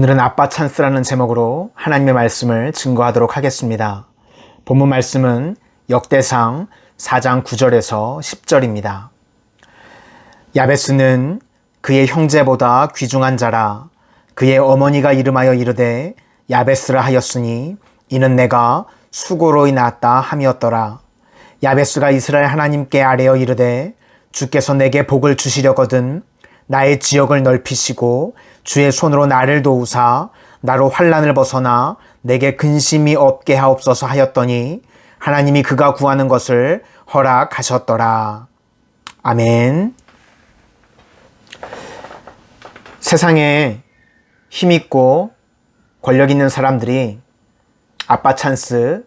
오늘은 아빠 찬스라는 제목으로 하나님의 말씀을 증거하도록 하겠습니다. 본문 말씀은 역대상 4장 9절에서 10절입니다. 야베스는 그의 형제보다 귀중한 자라. 그의 어머니가 이름하여 이르되 야베스라 하였으니 이는 내가 수고로이 낳았다 함이었더라. 야베스가 이스라엘 하나님께 아뢰어 이르되 주께서 내게 복을 주시려거든 나의 지역을 넓히시고 주의 손으로 나를 도우사 나로 환난을 벗어나 내게 근심이 없게 하옵소서 하였더니 하나님이 그가 구하는 것을 허락하셨더라. 아멘. 세상에 힘있고 권력 있는 사람들이 아빠 찬스,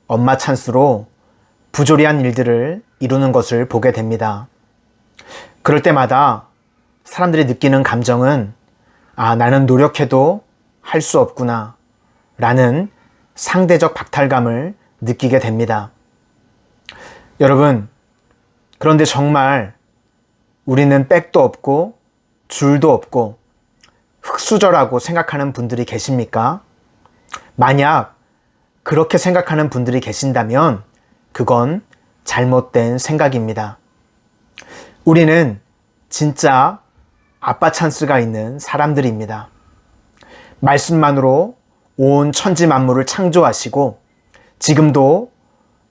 엄마 찬스로 부조리한 일들을 이루는 것을 보게 됩니다. 그럴 때마다 사람들이 느끼는 감정은 나는 노력해도 할 수 없구나 라는 상대적 박탈감을 느끼게 됩니다. 여러분, 그런데 정말 우리는 백도 없고 줄도 없고 흙수저라고 생각하는 분들이 계십니까? 만약 그렇게 생각하는 분들이 계신다면 그건 잘못된 생각입니다. 우리는 진짜 아빠 찬스가 있는 사람들입니다. 말씀만으로 온 천지 만물을 창조하시고 지금도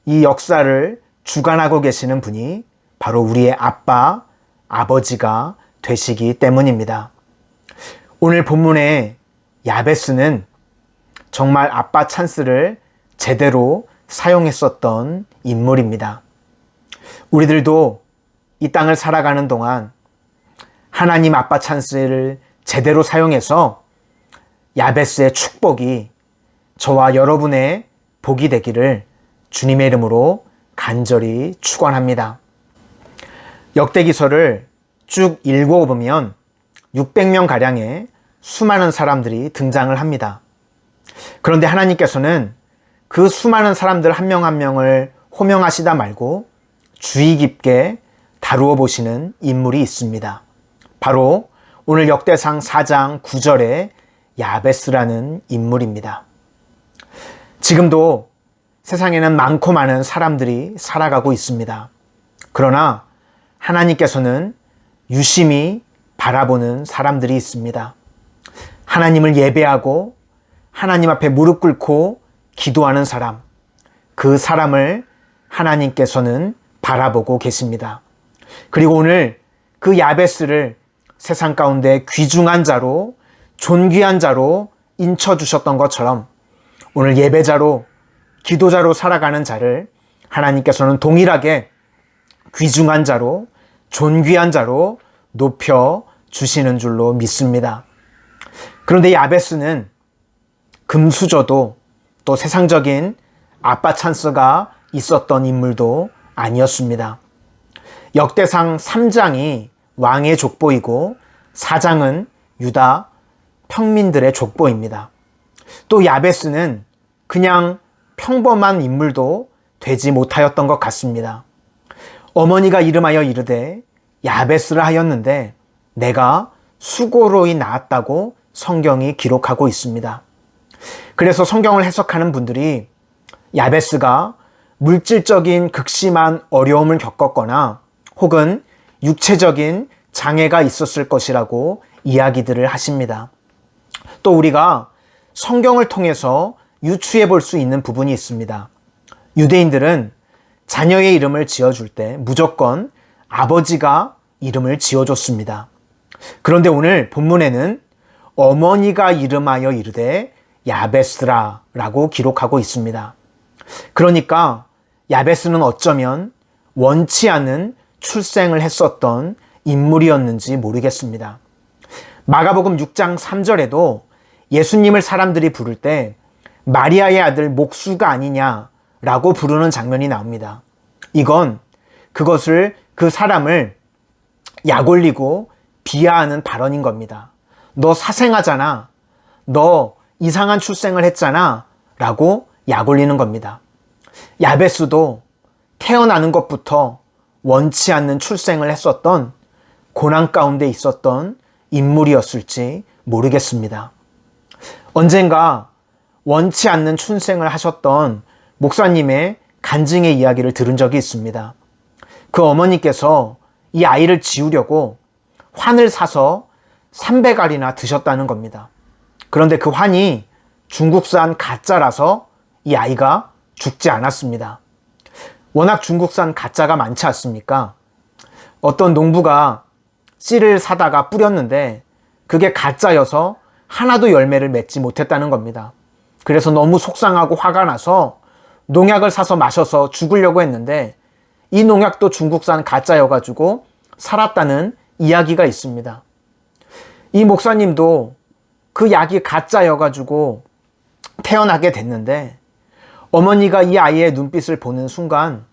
이 역사를 주관하고 계시는 분이 바로 우리의 아빠, 아버지가 되시기 때문입니다. 오늘 본문의 야베스는 정말 아빠 찬스를 제대로 사용했었던 인물입니다. 우리들도 이 땅을 살아가는 동안 하나님 아빠 찬스를 제대로 사용해서 야베스의 축복이 저와 여러분의 복이 되기를 주님의 이름으로 간절히 축원합니다. 역대기서를 쭉 읽어보면 600명가량의 수많은 사람들이 등장을 합니다. 그런데 하나님께서는 그 수많은 사람들 한 명 한 명을 호명하시다 말고 주의 깊게 다루어 보시는 인물이 있습니다. 바로 오늘 역대상 4장 9절의 야베스라는 인물입니다. 지금도 세상에는 많고 많은 사람들이 살아가고 있습니다. 그러나 하나님께서는 유심히 바라보는 사람들이 있습니다. 하나님을 예배하고 하나님 앞에 무릎 꿇고 기도하는 사람, 그 사람을 하나님께서는 바라보고 계십니다. 그리고 오늘 그 야베스를 세상 가운데 귀중한 자로, 존귀한 자로 인쳐주셨던 것처럼 오늘 예배자로, 기도자로 살아가는 자를 하나님께서는 동일하게 귀중한 자로, 존귀한 자로 높여주시는 줄로 믿습니다. 그런데 야베스는 금수저도 또 세상적인 아빠 찬스가 있었던 인물도 아니었습니다. 역대상 3장이 왕의 족보이고 4장은 유다 평민들의 족보입니다. 또 야베스는 그냥 평범한 인물도 되지 못하였던 것 같습니다. 어머니가 이름하여 이르되 야베스라 하였는데 내가 수고로이 낳았다고 성경이 기록하고 있습니다. 그래서 성경을 해석하는 분들이 야베스가 물질적인 극심한 어려움을 겪었거나 혹은 육체적인 장애가 있었을 것이라고 이야기들을 하십니다. 또 우리가 성경을 통해서 유추해 볼 수 있는 부분이 있습니다. 유대인들은 자녀의 이름을 지어줄 때 무조건 아버지가 이름을 지어줬습니다. 그런데 오늘 본문에는 어머니가 이름하여 이르되 야베스라 라고 기록하고 있습니다. 그러니까 야베스는 어쩌면 원치 않은 출생을 했었던 인물이었는지 모르겠습니다. 마가복음 6장 3절에도 예수님을 사람들이 부를 때 마리아의 아들 목수가 아니냐라고 부르는 장면이 나옵니다. 이건 그 사람을 약올리고 비하하는 발언인 겁니다. 너 사생하잖아. 너 이상한 출생을 했잖아. 라고 약올리는 겁니다. 야베스도 태어나는 것부터 원치 않는 출생을 했었던 고난 가운데 있었던 인물이었을지 모르겠습니다. 언젠가 원치 않는 출생을 하셨던 목사님의 간증의 이야기를 들은 적이 있습니다. 그 어머니께서 이 아이를 지우려고 환을 사서 300알이나 드셨다는 겁니다. 그런데 그 환이 중국산 가짜라서 이 아이가 죽지 않았습니다. 워낙 중국산 가짜가 많지 않습니까? 어떤 농부가 씨를 사다가 뿌렸는데 그게 가짜여서 하나도 열매를 맺지 못했다는 겁니다. 그래서 너무 속상하고 화가 나서 농약을 사서 마셔서 죽으려고 했는데 이 농약도 중국산 가짜여가지고 살았다는 이야기가 있습니다. 이 목사님도 그 약이 가짜여가지고 태어나게 됐는데 어머니가 이 아이의 눈빛을 보는 순간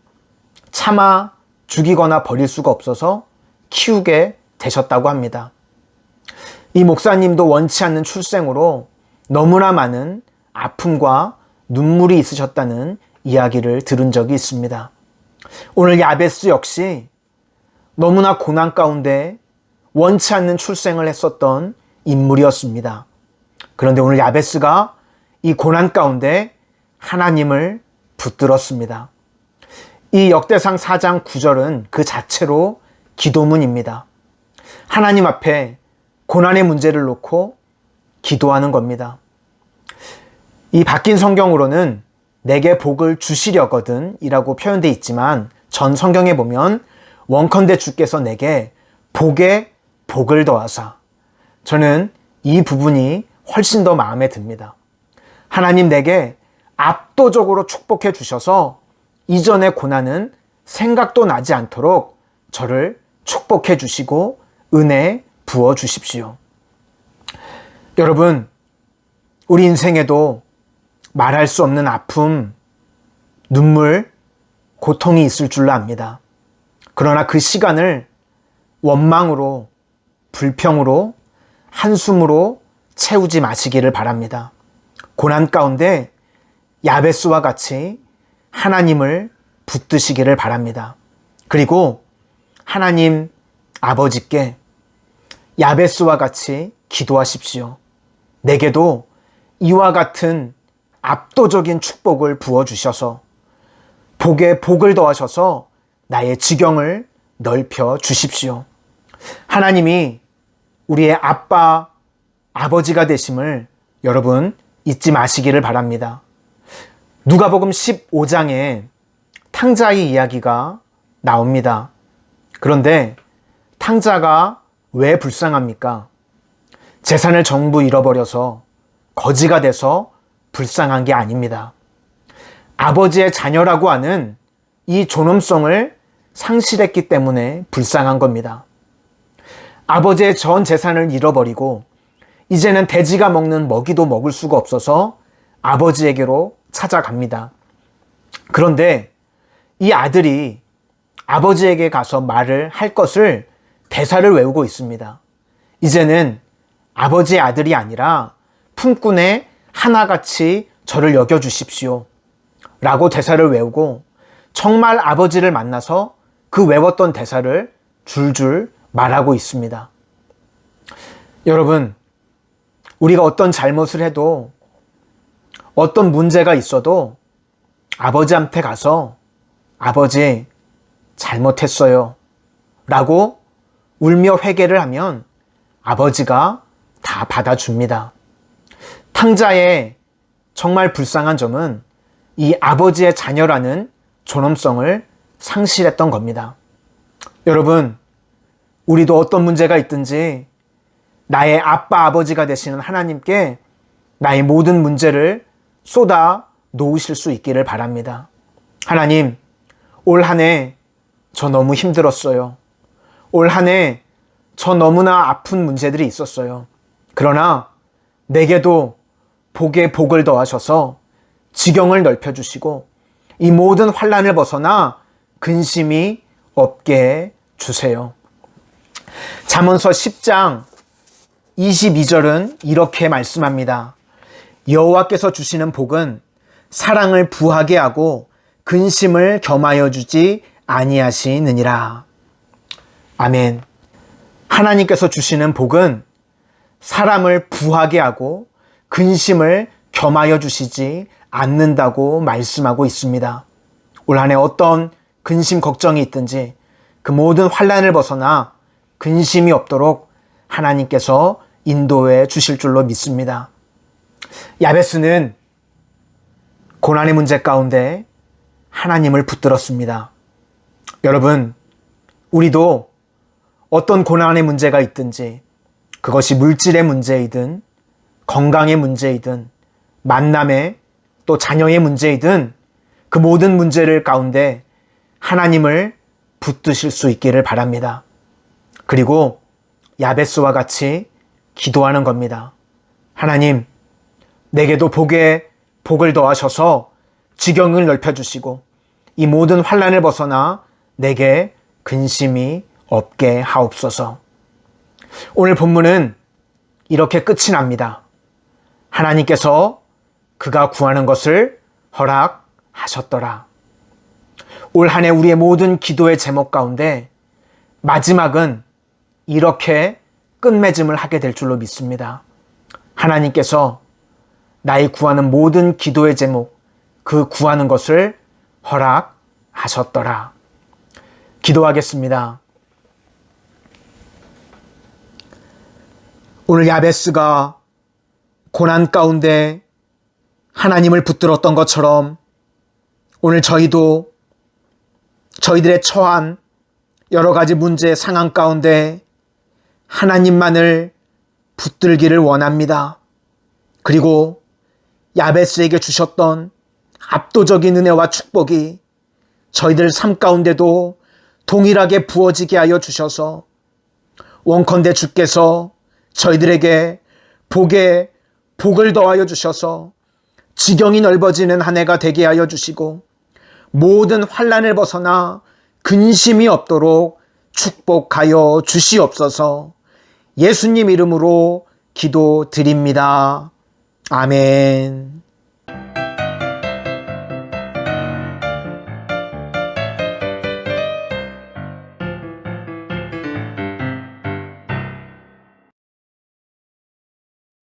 차마 죽이거나 버릴 수가 없어서 키우게 되셨다고 합니다. 이 목사님도 원치 않는 출생으로 너무나 많은 아픔과 눈물이 있으셨다는 이야기를 들은 적이 있습니다. 오늘 야베스 역시 너무나 고난 가운데 원치 않는 출생을 했었던 인물이었습니다. 그런데 오늘 야베스가 이 고난 가운데 하나님을 붙들었습니다. 이 역대상 4장 9절은 그 자체로 기도문입니다. 하나님 앞에 고난의 문제를 놓고 기도하는 겁니다. 이 바뀐 성경으로는 내게 복을 주시려거든 이라고 표현되어 있지만 전 성경에 보면 원컨대 주께서 내게 복에 복을 더하사, 저는 이 부분이 훨씬 더 마음에 듭니다. 하나님 내게 압도적으로 축복해 주셔서 이전의 고난은 생각도 나지 않도록 저를 축복해 주시고 은혜 부어 주십시오. 여러분, 우리 인생에도 말할 수 없는 아픔, 눈물, 고통이 있을 줄로 압니다. 그러나 그 시간을 원망으로, 불평으로, 한숨으로 채우지 마시기를 바랍니다. 고난 가운데 야베스와 같이 하나님을 붙드시기를 바랍니다. 그리고 하나님 아버지께 야베스와 같이 기도하십시오. 내게도 이와 같은 압도적인 축복을 부어주셔서 복에 복을 더하셔서 나의 지경을 넓혀 주십시오. 하나님이 우리의 아빠, 아버지가 되심을 여러분 잊지 마시기를 바랍니다. 누가복음 15장에 탕자의 이야기가 나옵니다. 그런데 탕자가 왜 불쌍합니까? 재산을 전부 잃어버려서 거지가 돼서 불쌍한 게 아닙니다. 아버지의 자녀라고 하는 이 존엄성을 상실했기 때문에 불쌍한 겁니다. 아버지의 전 재산을 잃어버리고 이제는 돼지가 먹는 먹이도 먹을 수가 없어서 아버지에게로 찾아갑니다. 그런데 이 아들이 아버지에게 가서 말을 할 것을 대사를 외우고 있습니다. 이제는 아버지의 아들이 아니라 품꾼의 하나같이 저를 여겨주십시오 라고 대사를 외우고 정말 아버지를 만나서 그 외웠던 대사를 줄줄 말하고 있습니다. 여러분, 우리가 어떤 잘못을 해도 어떤 문제가 있어도 아버지한테 가서 아버지 잘못했어요 라고 울며 회개를 하면 아버지가 다 받아줍니다. 탕자의 정말 불쌍한 점은 이 아버지의 자녀라는 존엄성을 상실했던 겁니다. 여러분, 우리도 어떤 문제가 있든지 나의 아빠, 아버지가 되시는 하나님께 나의 모든 문제를 쏟아 놓으실 수 있기를 바랍니다. 하나님, 올 한 해 저 너무 힘들었어요. 올 한 해 저 너무나 아픈 문제들이 있었어요. 그러나 내게도 복에 복을 더하셔서 지경을 넓혀주시고 이 모든 환난을 벗어나 근심이 없게 주세요. 잠언서 10장 22절은 이렇게 말씀합니다. 여호와께서 주시는 복은 사랑을 부하게 하고 근심을 겸하여 주지 아니하시느니라. 아멘. 하나님께서 주시는 복은 사람을 부하게 하고 근심을 겸하여 주시지 않는다고 말씀하고 있습니다. 올 한 해 어떤 근심 걱정이 있든지 그 모든 환난을 벗어나 근심이 없도록 하나님께서 인도해 주실 줄로 믿습니다. 야베스는 고난의 문제 가운데 하나님을 붙들었습니다. 여러분, 우리도 어떤 고난의 문제가 있든지 그것이 물질의 문제이든 건강의 문제이든 만남의 또 자녀의 문제이든 그 모든 문제를 가운데 하나님을 붙드실 수 있기를 바랍니다. 그리고 야베스와 같이 기도하는 겁니다. 하나님, 내게도 복을 더하셔서 지경을 넓혀주시고 이 모든 환난을 벗어나 내게 근심이 없게 하옵소서. 오늘 본문은 이렇게 끝이 납니다. 하나님께서 그가 구하는 것을 허락하셨더라. 올 한 해 우리의 모든 기도의 제목 가운데 마지막은 이렇게 끝맺음을 하게 될 줄로 믿습니다. 하나님께서 나의 구하는 모든 기도의 제목, 그 구하는 것을 허락하셨더라. 기도하겠습니다. 오늘 야베스가 고난 가운데 하나님을 붙들었던 것처럼 오늘 저희도 저희들의 처한 여러 가지 문제 상황 가운데 하나님만을 붙들기를 원합니다. 그리고 야베스에게 주셨던 압도적인 은혜와 축복이 저희들 삶 가운데도 동일하게 부어지게 하여 주셔서 원컨대 주께서 저희들에게 복을 더하여 주셔서 지경이 넓어지는 한 해가 되게 하여 주시고 모든 환난을 벗어나 근심이 없도록 축복하여 주시옵소서. 예수님 이름으로 기도드립니다. 아멘.